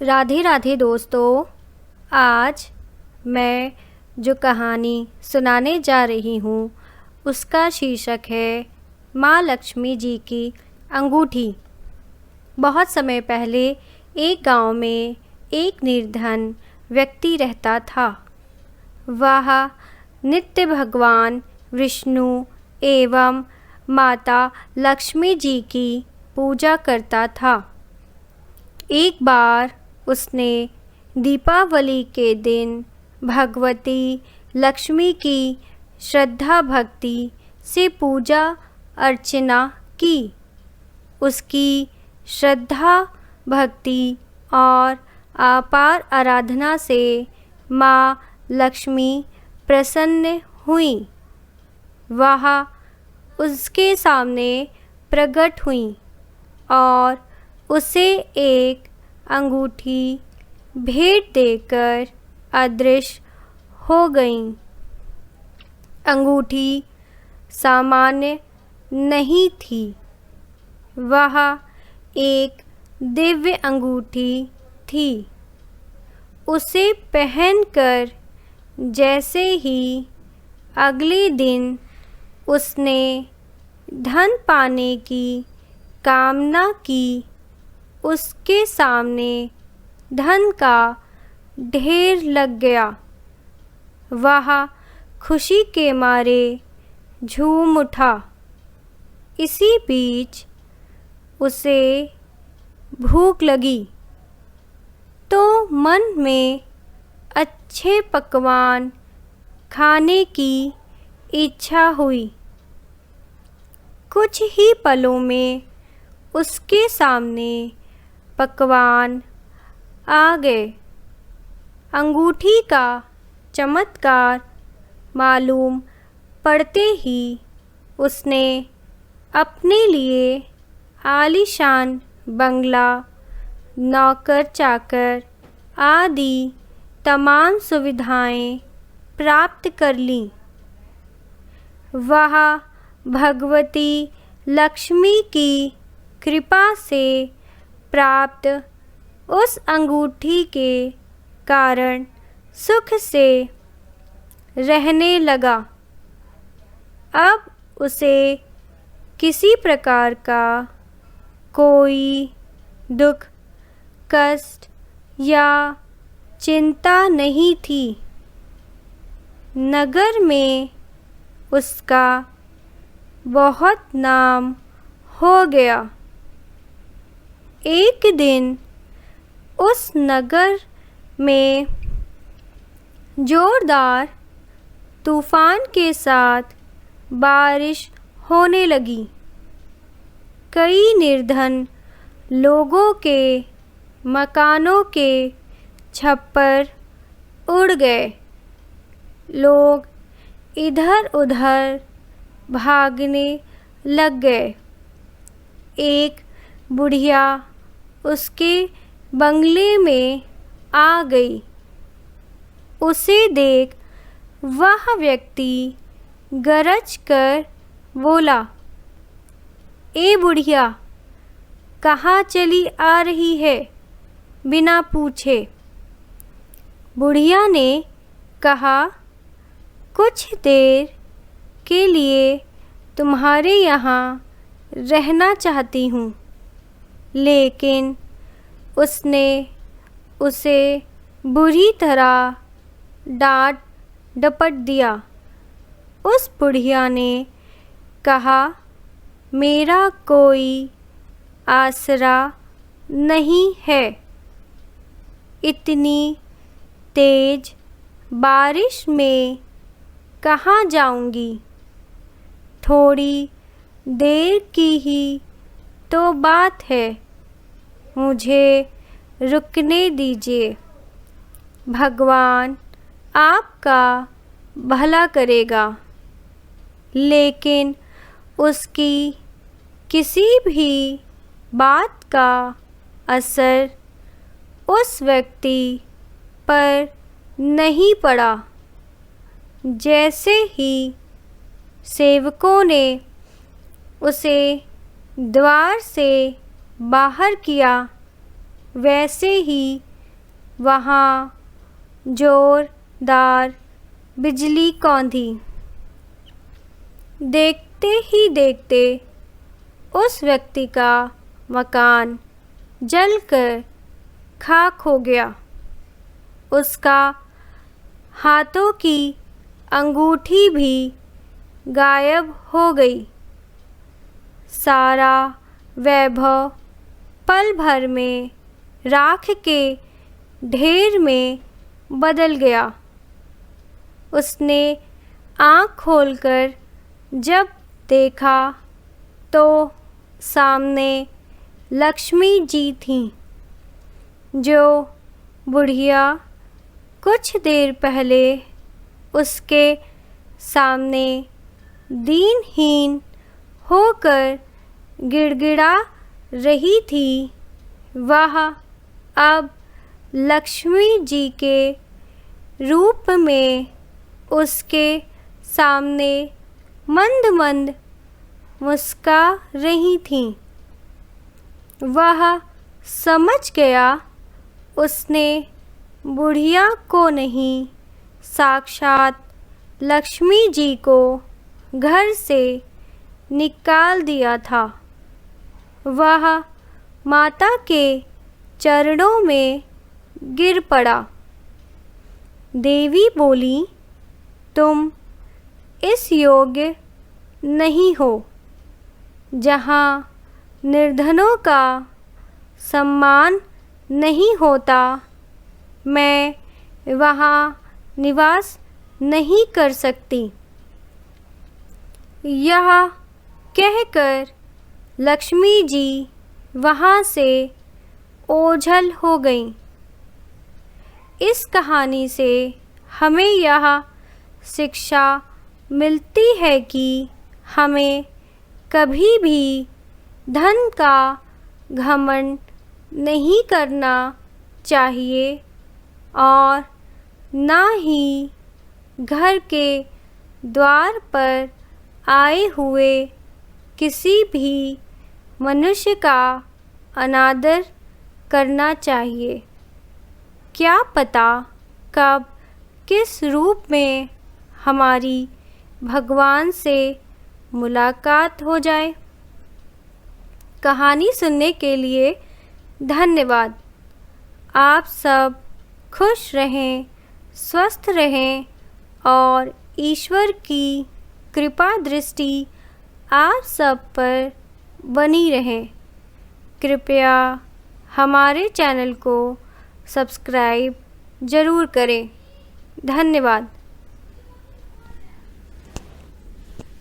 राधे राधे दोस्तों। आज मैं जो कहानी सुनाने जा रही हूँ उसका शीर्षक है माँ लक्ष्मी जी की अंगूठी। बहुत समय पहले एक गांव में एक निर्धन व्यक्ति रहता था। वह नित्य भगवान विष्णु एवं माता लक्ष्मी जी की पूजा करता था। एक बार उसने दीपावली के दिन भगवती लक्ष्मी की श्रद्धा भक्ति से पूजा अर्चना की। उसकी श्रद्धा भक्ति और अपार आराधना से माँ लक्ष्मी प्रसन्न हुई। वह उसके सामने प्रकट हुई और उसे एक अंगूठी भेंट देकर अदृश्य हो गईं। अंगूठी सामान्य नहीं थी, वह एक दिव्य अंगूठी थी। उसे पहनकर जैसे ही अगले दिन उसने धन पाने की कामना की, उसके सामने धन का ढेर लग गया। वह खुशी के मारे झूम उठा। इसी बीच उसे भूख लगी तो मन में अच्छे पकवान खाने की इच्छा हुई। कुछ ही पलों में उसके सामने पकवान आ गए। अंगूठी का चमत्कार मालूम पड़ते ही उसने अपने लिए आलीशान बंगला, नौकर चाकर आदि तमाम सुविधाएं प्राप्त कर लीं। वह भगवती लक्ष्मी की कृपा से प्राप्त उस अंगूठी के कारण सुख से रहने लगा। अब उसे किसी प्रकार का कोई दुख, कष्ट या चिंता नहीं थी। नगर में उसका बहुत नाम हो गया। एक दिन उस नगर में जोरदार तूफान के साथ बारिश होने लगी। कई निर्धन लोगों के मकानों के छप्पर उड़ गए। लोग इधर उधर भागने लग गए। एक बुढ़िया उसके बंगले में आ गई। उसे देख वह व्यक्ति गरज कर बोला, ए बुढ़िया, कहाँ चली आ रही है बिना पूछे? बुढ़िया ने कहा, कुछ देर के लिए तुम्हारे यहाँ रहना चाहती हूँ। लेकिन उसने उसे बुरी तरह डांट डपट दिया। उस बुढ़िया ने कहा, मेरा कोई आसरा नहीं है। इतनी तेज बारिश में कहाँ जाऊंगी? थोड़ी देर की ही तो बात है, मुझे रुकने दीजिए। भगवान आपका भला करेगा। लेकिन उसकी किसी भी बात का असर उस व्यक्ति पर नहीं पड़ा। जैसे ही सेवकों ने उसे द्वार से बाहर किया, वैसे ही वहाँ जोरदार बिजली कौंधी। देखते ही देखते उस व्यक्ति का मकान जलकर खाक हो गया। उसका हाथों की अंगूठी भी गायब हो गई। सारा वैभव पल भर में राख के ढेर में बदल गया। उसने आँख खोलकर जब देखा तो सामने लक्ष्मी जी थीं, जो बुढ़िया कुछ देर पहले उसके सामने दीनहीन होकर गिड़गिड़ा रही थी, वह अब लक्ष्मी जी के रूप में उसके सामने मंद मंद मुस्का रही थीं। वह समझ गया उसने बुढ़िया को नहीं, साक्षात लक्ष्मी जी को घर से निकाल दिया था। वह माता के चरणों में गिर पड़ा। देवी बोली, तुम इस योग्य नहीं हो। जहाँ निर्धनों का सम्मान नहीं होता, मैं वहाँ निवास नहीं कर सकती। यह कहकर लक्ष्मी जी वहाँ से ओझल हो गईं। इस कहानी से हमें यह शिक्षा मिलती है कि हमें कभी भी धन का घमंड नहीं करना चाहिए और ना ही घर के द्वार पर आए हुए किसी भी मनुष्य का अनादर करना चाहिए। क्या पता कब किस रूप में हमारी भगवान से मुलाकात हो जाए। कहानी सुनने के लिए धन्यवाद। आप सब खुश रहें, स्वस्थ रहें और ईश्वर की कृपा दृष्टि आप सब पर बनी रहे। कृपया हमारे चैनल को सब्सक्राइब ज़रूर करें। धन्यवाद।